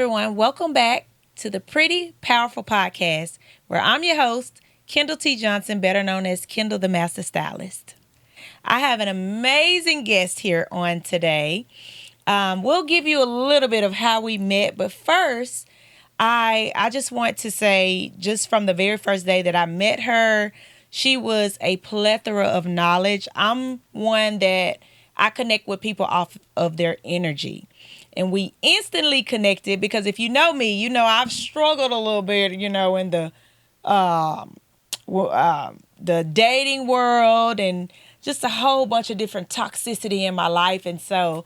everyone. Welcome back to the Pretty Powerful Podcast, where I'm your host, Kendall T. Johnson, better known as Kendall the Master Stylist. I have an amazing guest here on today. We'll give you a little bit of how we met, but first, I just want to say, just from the very first day that I met her, she was a plethora of knowledge. I'm one that I connect with people off of their energy. And we instantly connected because if you know me, you know I've struggled a little bit, in the dating world and just a whole bunch of different toxicity in my life. And so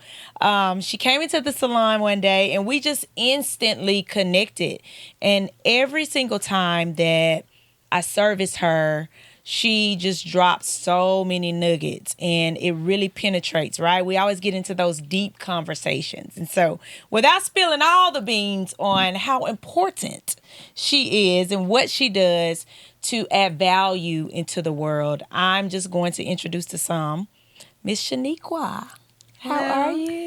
she came into the salon one day and we just instantly connected. And every single time that I serviced her, she just drops so many nuggets and it really penetrates, right? We always get into those deep conversations. And so without spilling all the beans on how important she is and what she does to add value into the world, I'm just going to introduce to some Miss Shuniqua. How are you?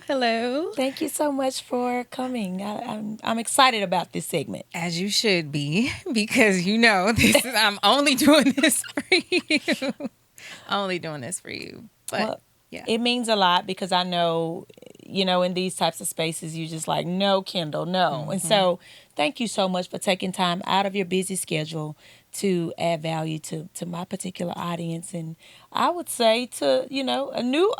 Hello. Thank you so much for coming. I'm excited about this segment. As you should be, because I'm only doing this for you. Only doing this for you. But Well, yeah. it means a lot because I know, in these types of spaces, you just like, no, Kendall, no. Mm-hmm. And so thank you so much for taking time out of your busy schedule to add value to my particular audience. And I would say to, a new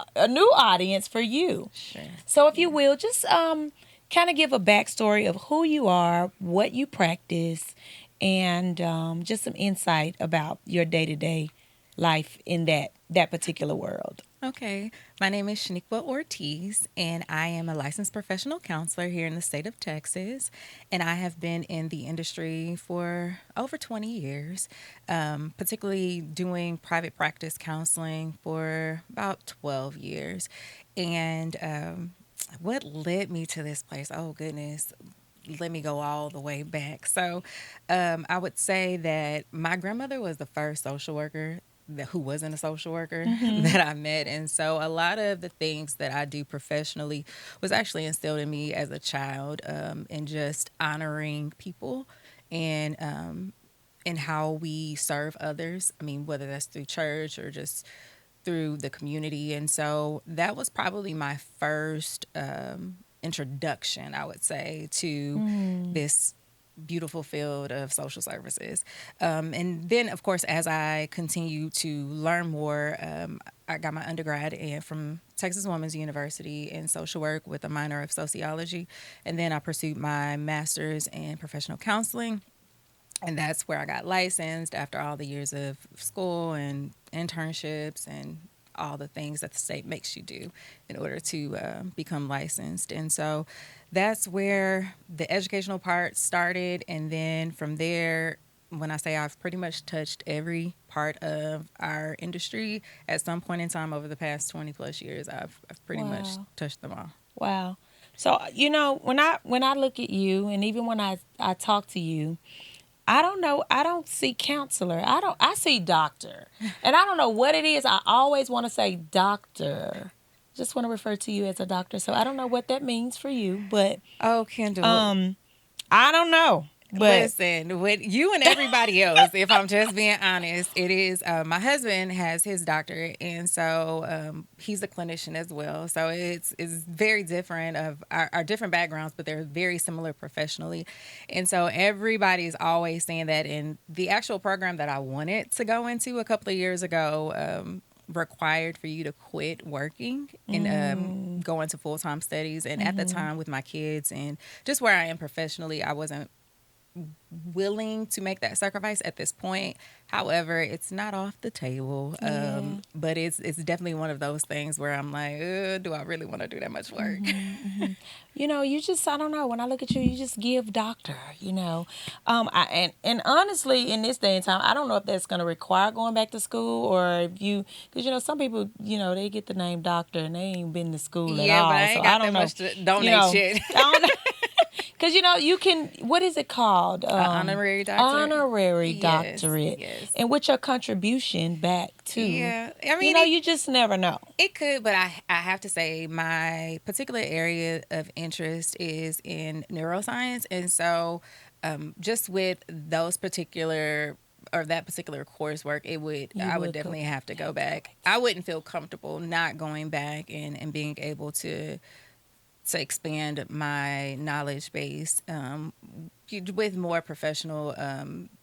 audience for you. Sure. So if you will, just kind of give a backstory of who you are, what you practice, and just some insight about your day-to-day life in that particular world. Okay. My name is Shuniqua Ortiz, and I am a licensed professional counselor here in the state of Texas. And I have been in the industry for over 20 years, particularly doing private practice counseling for about 12 years. And what led me to this place? Oh, goodness. Let me go all the way back. So I would say that my grandmother was the first social worker who wasn't a social worker that I met. And so a lot of the things that I do professionally was actually instilled in me as a child, in just honoring people and how we serve others. I mean, whether that's through church or just through the community. And so that was probably my first introduction, I would say, to this beautiful field of social services. And then, of course, as I continue to learn more, I got my undergrad from Texas Women's University in social work with a minor of sociology. And then I pursued my master's in professional counseling. And that's where I got licensed after all the years of school and internships and all the things that the state makes you do in order to become licensed. And so that's where the educational part started. And then from there, when I say I've pretty much touched every part of our industry at some point in time over the past 20 plus years, I've pretty much touched them all. Wow. So, when I look at you and even when I talk to you, I don't know. I don't see counselor. I see doctor. And I don't know what it is. I always want to say doctor. Just want to refer to you as a doctor. So I don't know what that means for you, but Oh, Kendall. I don't know. But Listen, with you and everybody else, if I'm just being honest, it is my husband has his doctorate, and so he's a clinician as well. So it's very different of our different backgrounds, but they're very similar professionally. And so everybody's always saying that. And the actual program that I wanted to go into a couple of years ago required for you to quit working and go into full-time studies. And at the time with my kids and just where I am professionally, I wasn't willing to make that sacrifice at this point. However, it's not off the table. But it's definitely one of those things where I'm like, do I really want to do that much work? You just, I don't know. When I look at you, you just give doctor, and honestly, in this day and time, I don't know if that's going to require going back to school or if because, some people, they get the name doctor and they ain't been to school at all. But I ain't got that much to donate shit. Because, you know, you can, what is it called? Honorary doctorate. Honorary Yes, doctorate. yes. And with your contribution back to, Yeah, I you mean, know, you just never know. it could, but I have to say my particular area of interest is in neuroscience. And so just with those particular or that particular coursework, I would definitely have to go back. I wouldn't feel comfortable not going back and being able to expand my knowledge base with more professional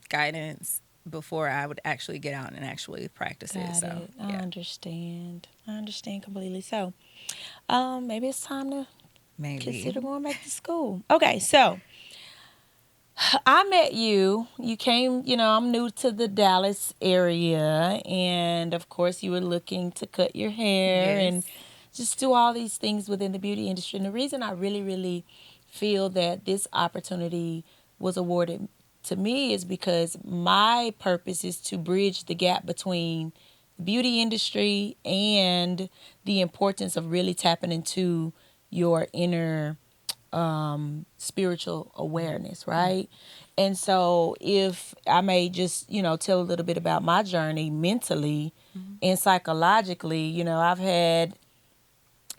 guidance before I would actually get out and actually practice it. Got So it. I yeah, understand. I understand completely. So, maybe it's time to maybe. consider going back to school. Okay, so I met you. You came, you know, I'm new to the Dallas area. And of course, you were looking to cut your hair and Yes. just do all these things within the beauty industry. And the reason I really, really feel that this opportunity was awarded to me is because my purpose is to bridge the gap between the beauty industry and the importance of really tapping into your inner spiritual awareness, right? And so, if I may just, you know, tell a little bit about my journey mentally and psychologically, you know, I've had,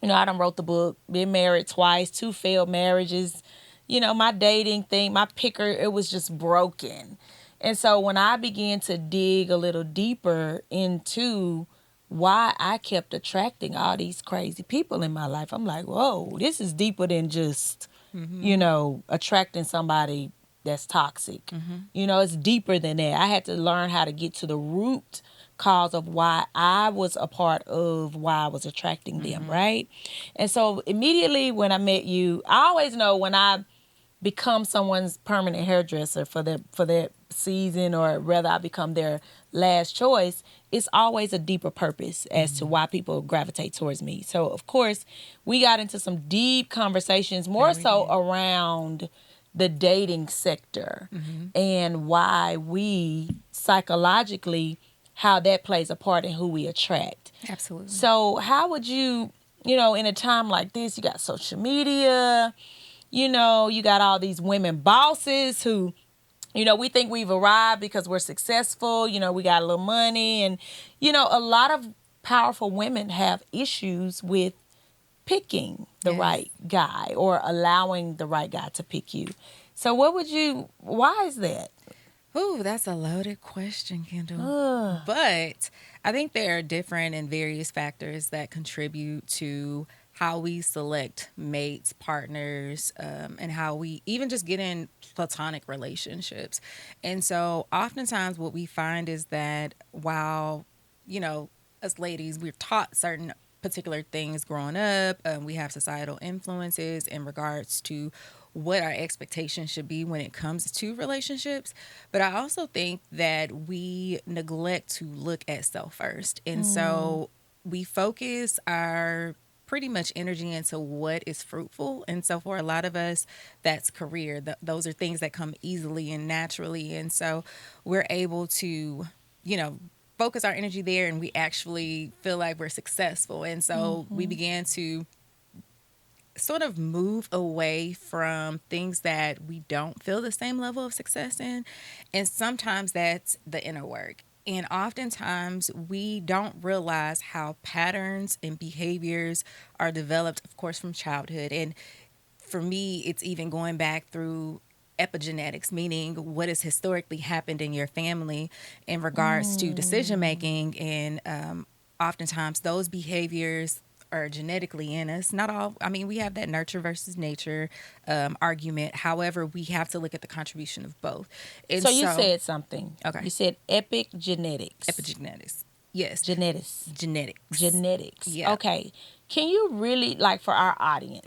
you know, I done wrote the book, been married twice, two failed marriages. You know, my dating thing, my picker, it was just broken. And so when I began to dig a little deeper into why I kept attracting all these crazy people in my life, I'm like, whoa, this is deeper than just, you know, attracting somebody that's toxic. You know, it's deeper than that. I had to learn how to get to the root cause of why I was a part of why I was attracting them, right? And so immediately when I met you, I always know when I become someone's permanent hairdresser for that season, or rather I become their last choice, it's always a deeper purpose as to why people gravitate towards me. So of course we got into some deep conversations, more so around the dating sector and why we psychologically, how that plays a part in who we attract. Absolutely. So how would you, you know, in a time like this, you got social media, you know, you got all these women bosses who, you know, we think we've arrived because we're successful, you know, we got a little money, and, you know, a lot of powerful women have issues with picking the right guy or allowing the right guy to pick you. So why is that? Ooh, that's a loaded question, Kendall. But I think there are different and various factors that contribute to how we select mates, partners, and how we even just get in platonic relationships. And so oftentimes what we find is that while, you know, us ladies, we're taught certain particular things growing up, we have societal influences in regards to what our expectations should be when it comes to relationships. But I also think that we neglect to look at self first. And so we focus our pretty much energy into what is fruitful. And so for a lot of us, that's career. Those are things that come easily and naturally. And so we're able to, you know, focus our energy there, and we actually feel like we're successful. And so we began to sort of move away from things that we don't feel the same level of success in. And sometimes that's the inner work. And oftentimes we don't realize how patterns and behaviors are developed, of course, from childhood. And for me, it's even going back through epigenetics, meaning what has historically happened in your family in regards to decision making. And oftentimes those behaviors are genetically in us. Not all, I mean, we have that nurture versus nature argument. However, we have to look at the contribution of both. And So you said something. Okay. You said epigenetics. Epigenetics. Yes. Genetics. Genetics. Yeah. Okay. Can you really, like, for our audience,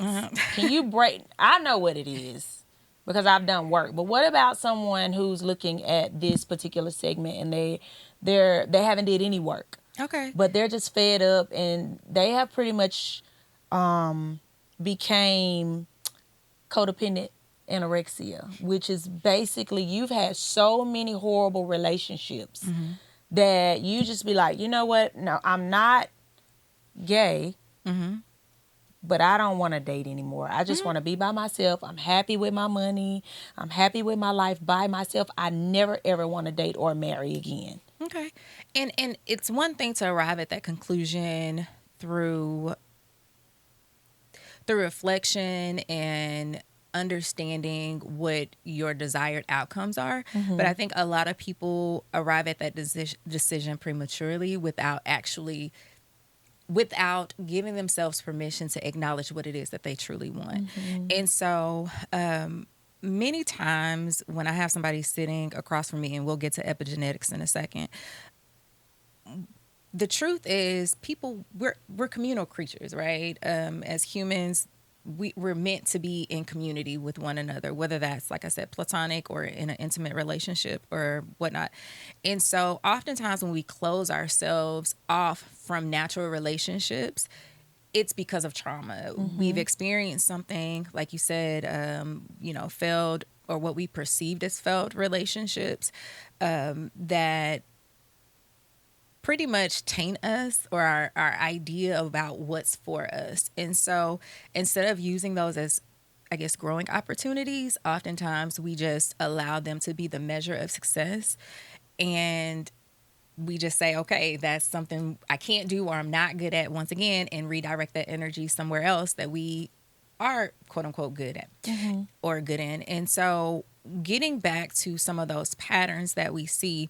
can you break? I know what it is because I've done work. But what about someone who's looking at this particular segment and they haven't did any work? Okay. But they're just fed up and they have pretty much became codependent anorexia, which is basically you've had so many horrible relationships that you just be like, you know what? No, I'm not gay, but I don't want to date anymore. I just want to be by myself. I'm happy with my money. I'm happy with my life by myself. I never ever want to date or marry again. Okay. And it's one thing to arrive at that conclusion through reflection and understanding what your desired outcomes are. But I think a lot of people arrive at that decision prematurely without giving themselves permission to acknowledge what it is that they truly want. And so many times when I have somebody sitting across from me, and we'll get to epigenetics in a second, the truth is we're communal creatures, right? As humans, we're meant to be in community with one another, whether that's, like I said, platonic or in an intimate relationship or whatnot. And so oftentimes when we close ourselves off from natural relationships, it's because of trauma. We've experienced something, like you said, failed, or what we perceived as failed relationships, that pretty much taint us, or our idea about what's for us. And so instead of using those as, I guess, growing opportunities, oftentimes we just allow them to be the measure of success. And we just say, okay, that's something I can't do or I'm not good at, once again, and redirect that energy somewhere else that we are, quote unquote, good at or good in. And so getting back to some of those patterns that we see,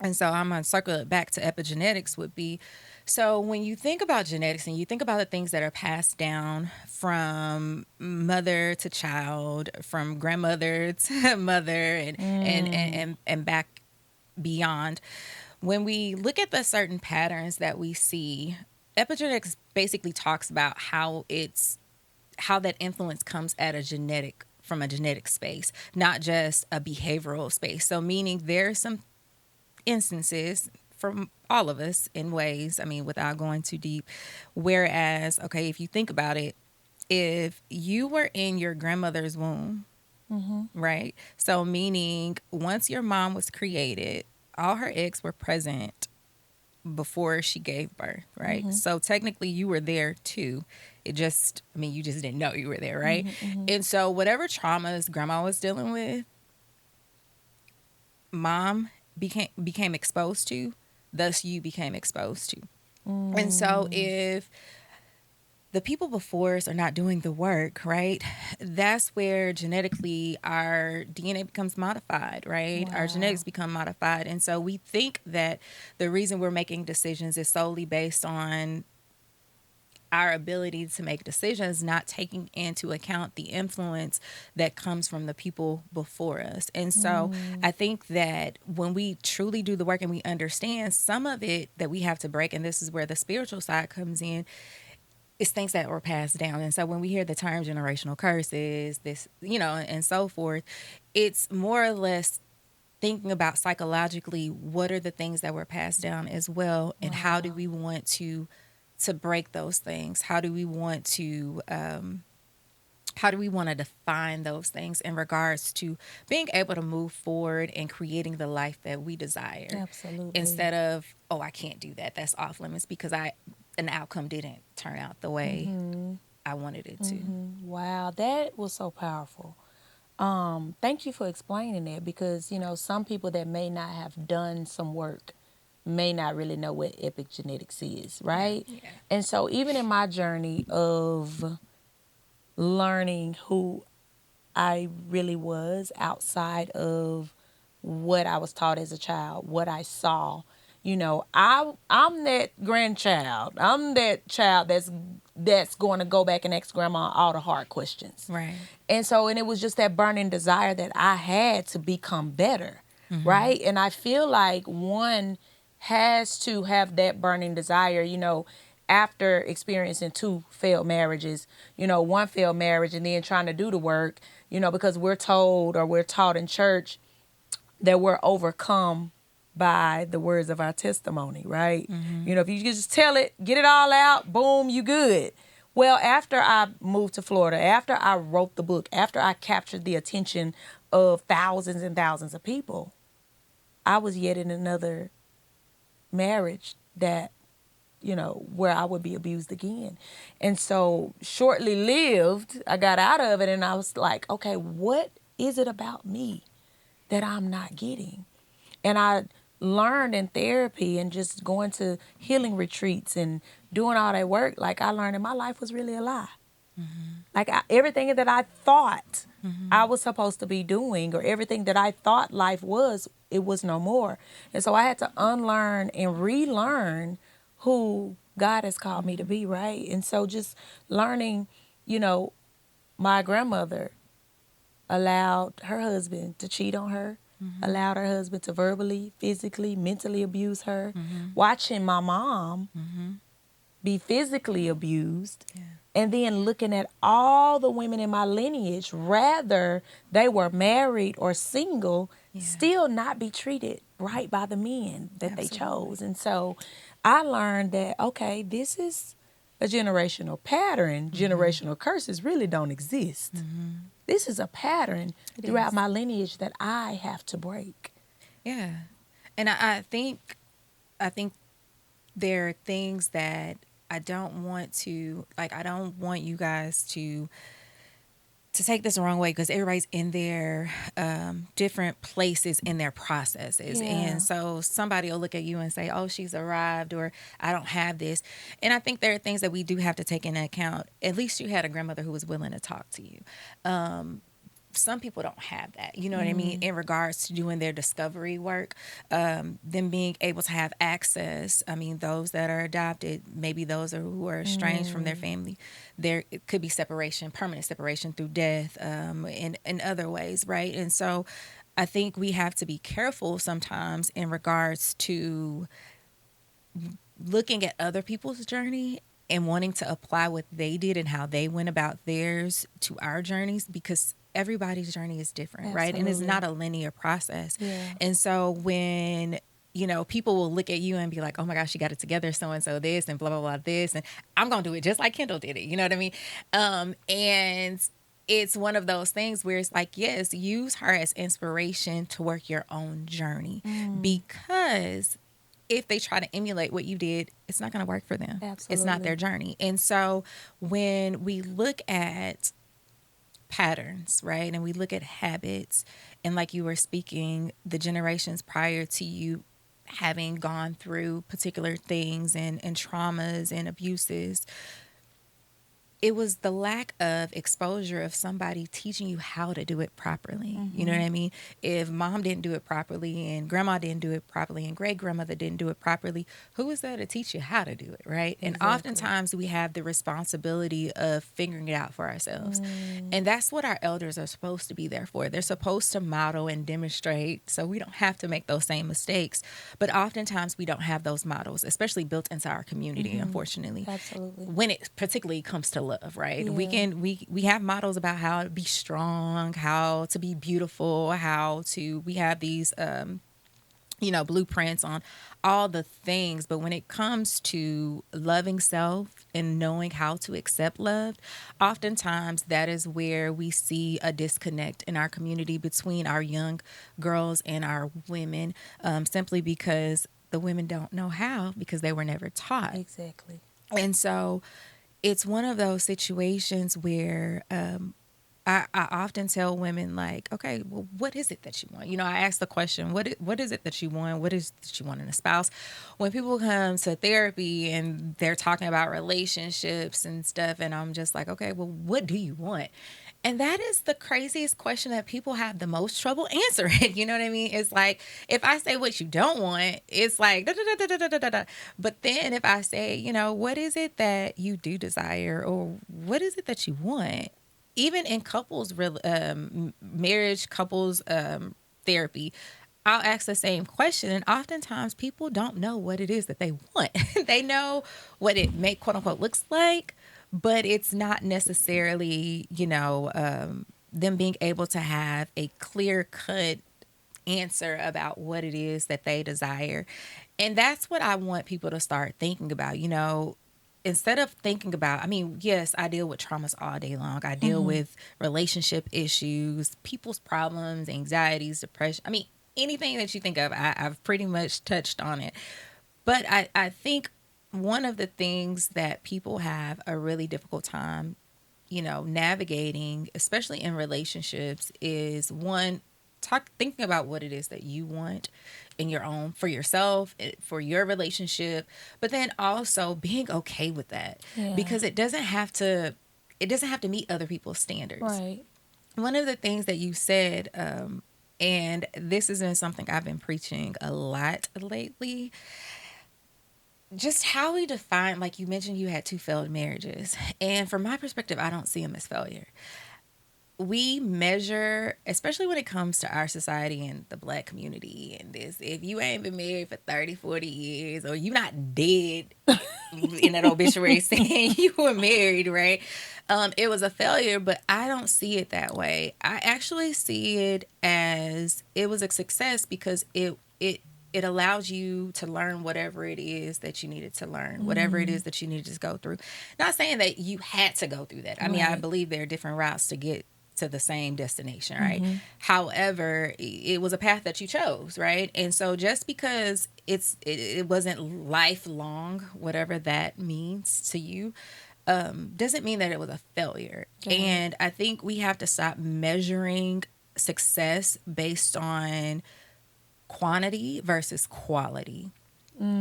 and so I'm going to circle it back to epigenetics, would be, so when you think about genetics and you think about the things that are passed down from mother to child, from grandmother to mother, and back beyond, when we look at the certain patterns that we see, epigenetics basically talks about how that influence comes at from a genetic space, not just a behavioral space. So meaning there's some instances from all of us in ways, I mean, without going too deep, whereas, okay, if you think about it, if you were in your grandmother's womb, right? So meaning once your mom was created, all her eggs were present before she gave birth, right? So technically you were there too. You just didn't know you were there, right? And so whatever traumas grandma was dealing with, mom became exposed to, thus you became exposed to. And so if the people before us are not doing the work, right, that's where genetically our DNA becomes modified, right? Wow. Our genetics become modified. And so we think that the reason we're making decisions is solely based on our ability to make decisions, not taking into account the influence that comes from the people before us. And so I think that when we truly do the work and we understand some of it that we have to break, and this is where the spiritual side comes in, it's things that were passed down. And so when we hear the term generational curses, this, and so forth, it's more or less thinking about psychologically, what are the things that were passed down as well, and how do we want to break those things? How do we want to define those things in regards to being able to move forward and creating the life that we desire? Absolutely. Instead of, oh, I can't do that, that's off limits because an outcome didn't turn out the way I wanted it to. Wow, that was so powerful. Thank you for explaining that, because some people that may not have done some work may not really know what epigenetics is, right? Yeah. And so even in my journey of learning who I really was outside of what I was taught as a child, what I saw, I'm that grandchild. I'm that child that's going to go back and ask grandma all the hard questions. Right. And it was just that burning desire that I had to become better, right? And I feel like one has to have that burning desire, after experiencing 2 failed marriages, 1 failed marriage, and then trying to do the work, because we're told or we're taught in church that we're overcome by the words of our testimony, right? If you just tell it, get it all out, boom, you good. Well, after I moved to Florida, after I wrote the book, after I captured the attention of thousands and thousands of people, I was yet in another marriage that where I would be abused again. And so shortly lived, I got out of it and I was like, okay, what is it about me that I'm not getting? And I learned in therapy and just going to healing retreats and doing all that work, like I learned that my life was really a lie. Like everything that I thought I was supposed to be doing, or everything that I thought life was, it was no more. And so I had to unlearn and relearn who God has called me to be, right? And so just learning, you know, my grandmother allowed her husband to cheat on her, allowed her husband to verbally, physically, mentally abuse her, watching my mom be physically abused, Yeah. and then looking at all the women in my lineage, rather they were married or single, Yeah. still not be treated right by the men that they Absolutely. chose. And so I learned that, okay, this is a generational pattern. Generational curses really don't exist. This is a pattern It throughout is. my lineage that I have to break. Yeah. And I think there are things that I don't want to, like, I don't want you guys to take this the wrong way, because everybody's in their different places in their processes. Yeah. And so somebody will look at you and say, oh, she's arrived, or I don't have this. And I think there are things that we do have to take into account. At least you had a grandmother who was willing to talk to you. Some people don't have that, you know what I mean, in regards to doing their discovery work, them being able to have access. I mean, those that are adopted, maybe those who are estranged from their family, there it could be separation, permanent separation through death, in other ways, right? And so I think we have to be careful sometimes in regards to looking at other people's journey and wanting to apply what they did and how they went about theirs to our journeys, because everybody's journey is different, right? And it's Absolutely. not a linear process. Yeah. And so when people will look at you and be like, oh my gosh, you got it together, so and so this and blah blah blah this, and I'm gonna do it just like Kendall did it, you know what I mean? And it's one of those things where it's like, yes, use her as inspiration to work your own journey, because if they try to emulate what you did, it's not going to work for them. It's not their Absolutely. journey. And so when we look at patterns, right, and we look at habits, and like you were speaking, the generations prior to you having gone through particular things and traumas and abuses, it was the lack of exposure of somebody teaching you how to do it properly. You know what I mean? If mom didn't do it properly, and grandma didn't do it properly, and great grandmother didn't do it properly, who was there to teach you how to do it, right? And Exactly. oftentimes we have the responsibility of figuring it out for ourselves. And that's what our elders are supposed to be there for. They're supposed to model and demonstrate so we don't have to make those same mistakes. But oftentimes we don't have those models, especially built into our community, unfortunately. Absolutely. When it particularly comes to love, right? Yeah. We have models about how to be strong, how to be beautiful, we have these blueprints on all the things. But when it comes to loving self and knowing how to accept love, oftentimes that is where we see a disconnect in our community between our young girls and our women, simply because the women don't know how, because they were never taught. Exactly. And so it's one of those situations where I often tell women, like, okay, well, what is it that you want? I ask the question, what is it that you want? What is it that you want in a spouse? When people come to therapy and they're talking about relationships and stuff, and I'm just like, okay, well, what do you want? And that is the craziest question that people have the most trouble answering. You know what I mean? It's like, if I say what you don't want, it's like, da, da, da, da, da, da, da, da. But then if I say, what is it that you do desire, or what is it that you want? Even in couples, marriage, couples therapy, I'll ask the same question. And oftentimes people don't know what it is that they want. They know what it may, quote unquote, looks like, but it's not necessarily, them being able to have a clear cut answer about what it is that they desire. And that's what I want people to start thinking about, instead of thinking about, I mean, yes, I deal with traumas all day long. I deal with relationship issues, people's problems, anxieties, depression. I mean, anything that you think of, I've pretty much touched on it. But I think one of the things that people have a really difficult time, navigating, especially in relationships, is one, thinking about what it is that you want in your own, for yourself, for your relationship, but then also being okay with that, Yeah. because it doesn't have to meet other people's standards. Right. One of the things that you said, and this has been something I've been preaching a lot lately, just how we define, like you mentioned, you had 2 failed marriages. And from my perspective, I don't see them as failure. We measure, especially when it comes to our society and the Black community, and this, if you ain't been married for 30, 40 years, or you not dead in that obituary saying you were married, right? It was a failure, but I don't see it that way. I actually see it as it was a success, because it allows you to learn whatever it is that you needed to learn, whatever it is that you needed to go through. Not saying that you had to go through that. I mean, I believe there are different routes to get to the same destination, right? However, it was a path that you chose, right? And so just because it wasn't lifelong, whatever that means to you, doesn't mean that it was a failure. And I think we have to stop measuring success based on quantity versus quality.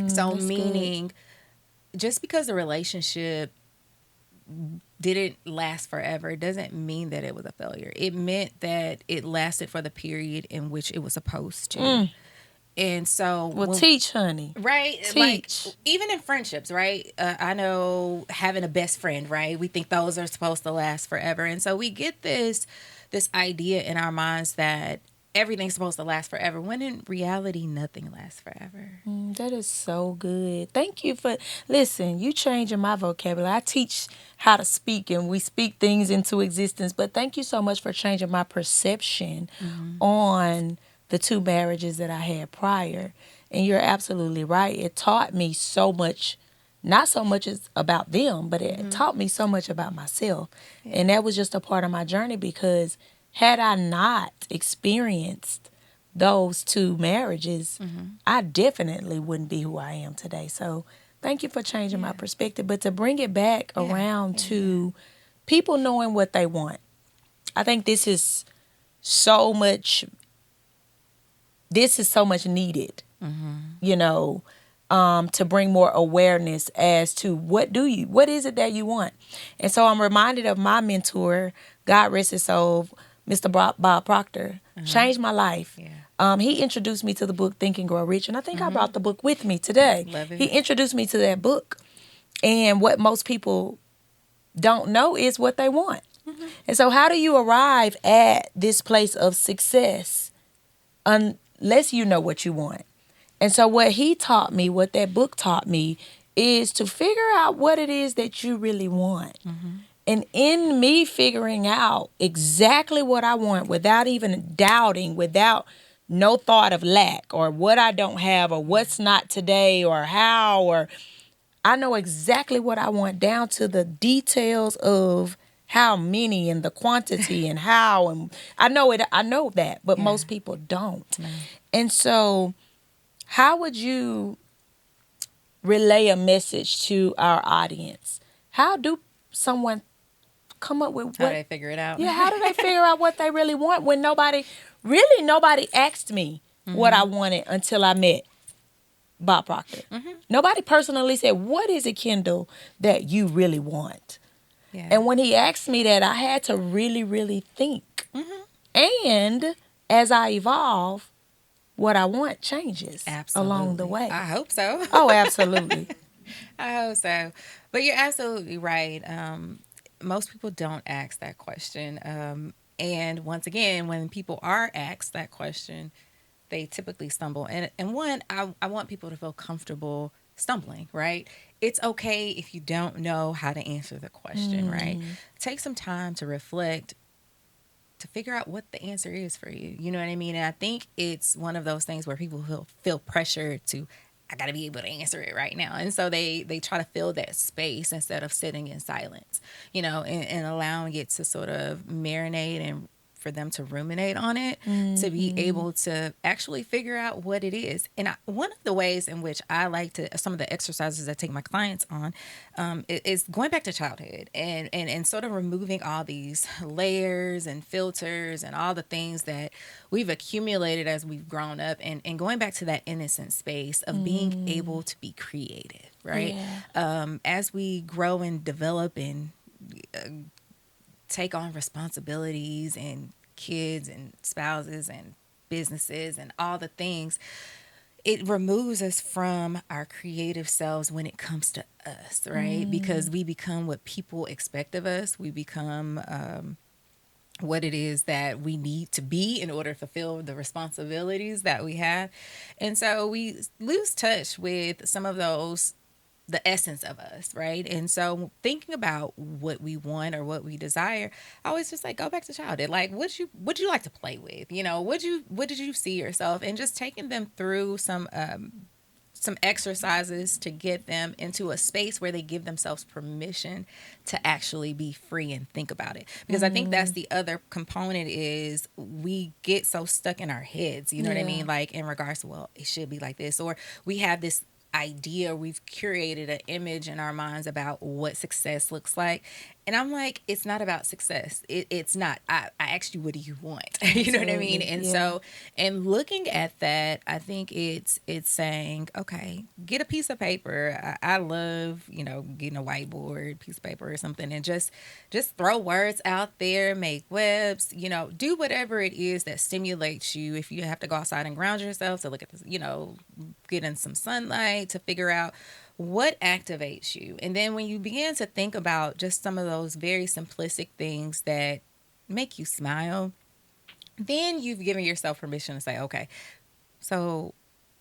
So meaning, just because the relationship didn't last forever doesn't mean that it was a failure. It meant that it lasted for the period in which it was supposed to. And so, Teach, honey. right? Teach. Like, even in friendships, right? I know, having a best friend, right? We think those are supposed to last forever. And so we get this idea in our minds that everything's supposed to last forever, when in reality, nothing lasts forever. That is so good. Thank you for, listen, you changing my vocabulary. I teach how to speak, and we speak things into existence, but thank you so much for changing my perception on the 2 marriages that I had prior. And you're absolutely right. It taught me so much, not so much as about them, but it taught me so much about myself. Yeah. And that was just a part of my journey, because had I not experienced those 2 marriages, I definitely wouldn't be who I am today. So thank you for changing my perspective. But to bring it back around to people knowing what they want, I think this is so much needed, to bring more awareness as to what is it that you want. And so I'm reminded of my mentor, God rest his soul, Mr. Bob Proctor, changed my life. Yeah. He introduced me to the book Think and Grow Rich, and I think I brought the book with me today. Love it. He introduced me to that book, and what most people don't know is what they want. And so how do you arrive at this place of success unless you know what you want? And so what he taught me, what that book taught me, is to figure out what it is that you really want. And in me figuring out exactly what I want without even doubting, without no thought of lack or what I don't have or what's not today or how, or I know exactly what I want down to the details of how many and the quantity and how, and I know that, but most people don't. And so how would you relay a message to our audience? How do someone come up with how do they figure it out? Yeah, how do they figure out what they really want when nobody asked me what I wanted until I met Bob Proctor? Nobody personally said, what is it, Kendall, that you really want? Yeah. And when he asked me that, I had to really, really think. And as I evolve, what I want changes along the way. I hope so. Oh, absolutely. I hope so. But you're absolutely right. Most people don't ask that question. And once again, when people are asked that question, they typically stumble. And one, I want people to feel comfortable stumbling, right? It's okay if you don't know how to answer the question, right? Take some time to reflect, to figure out what the answer is for you. You know what I mean? And I think it's one of those things where people feel pressure to, I got to be able to answer it right now. And so they try to fill that space instead of sitting in silence, and allowing it to sort of marinate and for them to ruminate on it, to be able to actually figure out what it is. And one of the ways in which I like to, some of the exercises I take my clients on, is going back to childhood and sort of removing all these layers and filters and all the things that we've accumulated as we've grown up, and going back to that innocent space of being able to be creative, right? As we grow and develop and take on responsibilities and kids and spouses and businesses and all the things, it removes us from our creative selves when it comes to us, right? Because we become what people expect of us. We become what it is that we need to be in order to fulfill the responsibilities that we have. And so we lose touch with some of those, the essence of us, right? And so thinking about what we want or what we desire, I always just like go back to childhood. Like, what you like to play with? You know, what did you see yourself? And just taking them through some exercises to get them into a space where they give themselves permission to actually be free and think about it. Because I think that's the other component, is we get so stuck in our heads, you know what I mean? Like in regards to, well, it should be like this, or we have this idea, we've curated an image in our minds about what success looks like. And I'm like, it's not about success. It's not. I asked you, what do you want? You know what I mean? And so, and looking at that, I think it's saying, okay, get a piece of paper. I love, getting a whiteboard, piece of paper or something, and just throw words out there, make webs, do whatever it is that stimulates you. If you have to go outside and ground yourself, to look at this, get in some sunlight, to figure out what activates you. And then when you begin to think about just some of those very simplistic things that make you smile, then you've given yourself permission to say, okay, so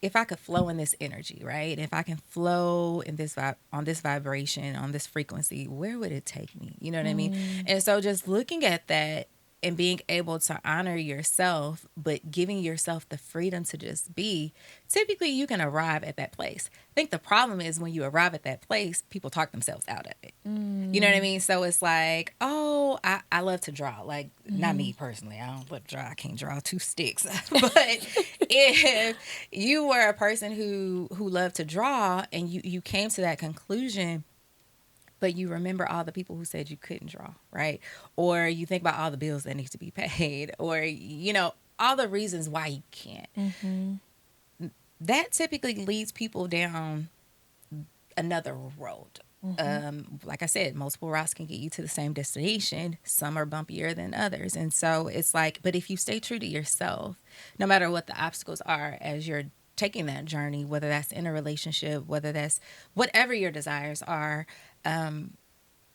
if I could flow in this energy, right? If I can flow in this on this vibration, on this frequency, where would it take me? You know what I mean? And so just looking at that and being able to honor yourself, but giving yourself the freedom to just be, typically you can arrive at that place. I think the problem is when you arrive at that place, people talk themselves out of it. You know what I mean? So it's like, oh, I love to draw. Like, not me personally. I don't love to draw. I can't draw two sticks. But if you were a person who loved to draw and you came to that conclusion, but you remember all the people who said you couldn't draw, right? Or you think about all the bills that need to be paid, or, all the reasons why you can't. That typically leads people down another road. Like I said, multiple routes can get you to the same destination. Some are bumpier than others. And so it's like, but if you stay true to yourself, no matter what the obstacles are as you're taking that journey, whether that's in a relationship, whether that's whatever your desires are,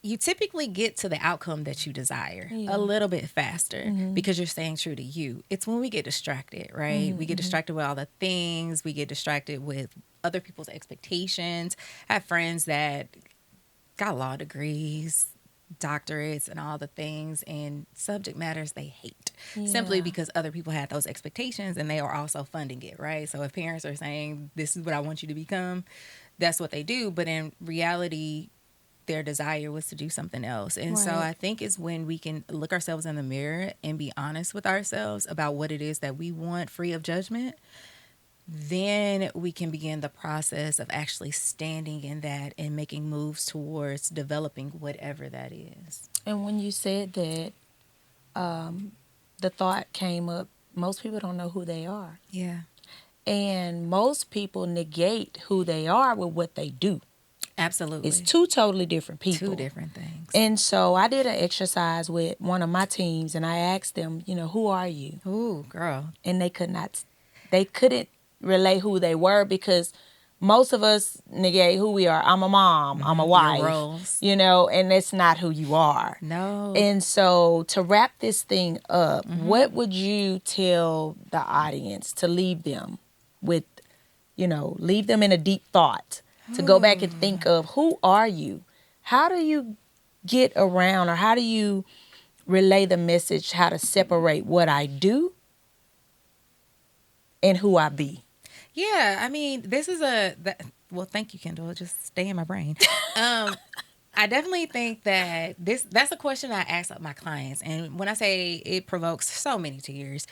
you typically get to the outcome that you desire a little bit faster because you're staying true to you. It's when we get distracted, right? We get distracted with all the things. We get distracted with other people's expectations. I have friends that got law degrees, doctorates, and all the things, and subject matters they hate simply because other people had those expectations and they are also funding it, right? So if parents are saying, this is what I want you to become, that's what they do. But in reality, their desire was to do something else. And so I think it's when we can look ourselves in the mirror and be honest with ourselves about what it is that we want, free of judgment, then we can begin the process of actually standing in that and making moves towards developing whatever that is. And when you said that, the thought came up, most people don't know who they are. Yeah. And most people negate who they are with what they do. Absolutely. It's two totally different people. Two different things. And so I did an exercise with one of my teams, and I asked them, who are you? Ooh, girl. And they couldn't relate who they were, because most of us negate who we are. I'm a mom. I'm a wife. Your roles. And that's not who you are. No. And so to wrap this thing up, what would you tell the audience to leave them with, leave them in a deep thought, to go back and think of, who are you? How do you get around, or how do you relay the message, how to separate what I do and who I be? Yeah, I mean, this is well, thank you, Kendall. Just stay in my brain. I definitely think that that's a question I ask my clients. And when I say it provokes so many tears,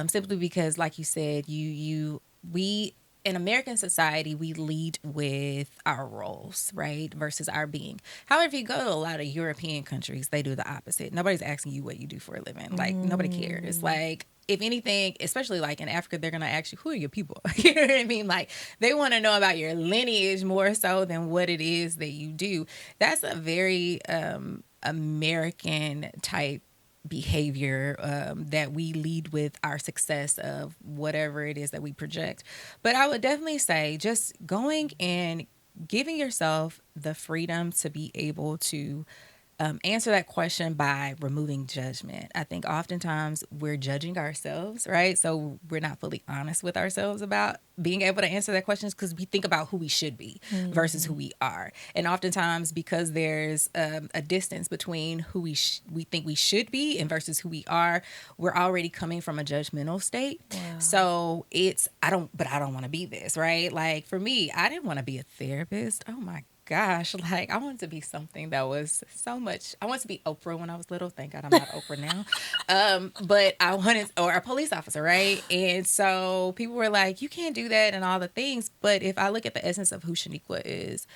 simply because like you said, we in American society, we lead with our roles, right? Versus our being. However, if you go to a lot of European countries, they do the opposite. Nobody's asking you what you do for a living. Like, nobody cares. Like, if anything, especially like in Africa, they're going to ask you, who are your people? You know what I mean? Like, they want to know about your lineage more so than what it is that you do. That's a very American type behavior that we lead with our success of whatever it is that we project. But I would definitely say just going and giving yourself the freedom to be able to answer that question by removing judgment. I think oftentimes we're judging ourselves, right? So we're not fully honest with ourselves about being able to answer that question because we think about who we should be versus who we are. And oftentimes because there's a distance between who we think we should be and versus who we are, we're already coming from a judgmental state. Wow. So it's, I don't want to be this, right? Like for me, I didn't want to be a therapist. Oh my gosh, like I wanted to be something that was so much. I wanted to be Oprah when I was little. Thank God I'm not Oprah now. But I wanted, or a police officer, right? And so people were like, you can't do that and all the things. But if I look at the essence of who Shuniqua is,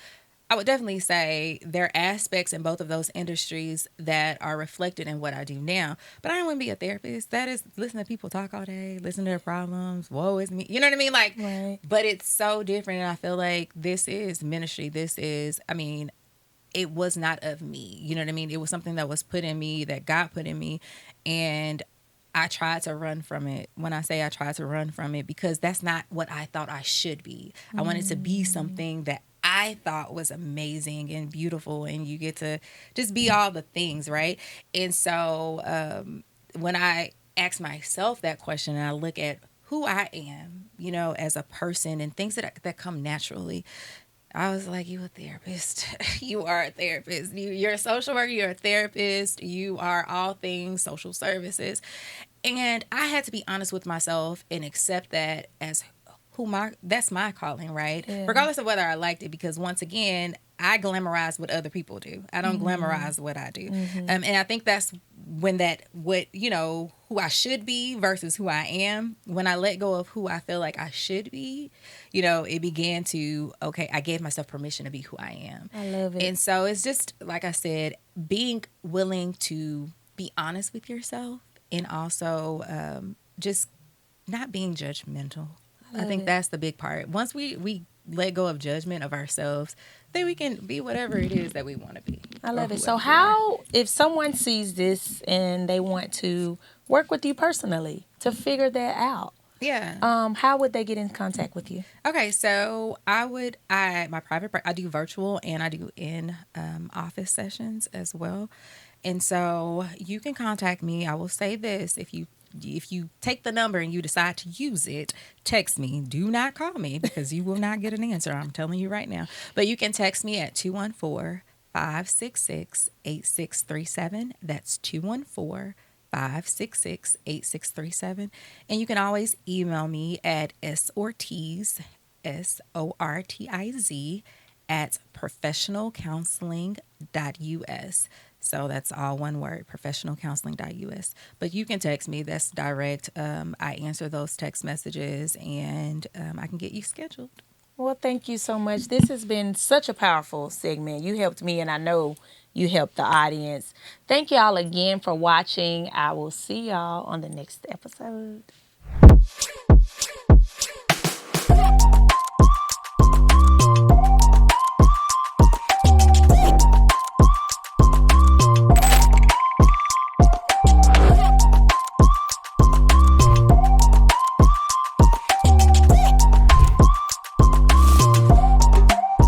I would definitely say there are aspects in both of those industries that are reflected in what I do now. But I don't want to be a therapist. That is listen to people talk all day, listen to their problems. Woe is me. You know what I mean? Like, right. But it's so different. And I feel like this is ministry. This is, I mean, it was not of me. You know what I mean? It was something that was put in me, that God put in me. And I tried to run from it. When I say I tried to run from it, because that's not what I thought I should be. I wanted to be something that I thought was amazing and beautiful, and you get to just be all the things, right? And so when I ask myself that question and I look at who I am, you know, as a person and things that come naturally, I was like, you a therapist. You are a therapist. You're a social worker. You're a therapist. You are all things social services. And I had to be honest with myself and accept that as that's my calling, right? Yeah. Regardless of whether I liked it, because once again, I glamorize what other people do. I don't glamorize what I do. And I think that's when who I should be versus who I am. When I let go of who I feel like I should be, it began to, okay, I gave myself permission to be who I am. I love it. And so it's just, like I said, being willing to be honest with yourself and also just not being judgmental. I think that's the big part. Once we let go of judgment of ourselves, then we can be whatever it is that we want to be. I love it. So how, if someone sees this and they want to work with you personally to figure that out, how would they get in contact with you? Okay, so my private, I do virtual and I do in office sessions as well. And so you can contact me. I will say this, if you take the number and you decide to use it, text me. Do not call me because you will not get an answer. I'm telling you right now. But you can text me at 214-566-8637. That's 214-566-8637. And you can always email me at sortiz, SORTIZ, at professionalcounseling.us. So that's all one word, professionalcounseling.us. But you can text me. That's direct. I answer those text messages and I can get you scheduled. Well, thank you so much. This has been such a powerful segment. You helped me and I know you helped the audience. Thank y'all again for watching. I will see y'all on the next episode.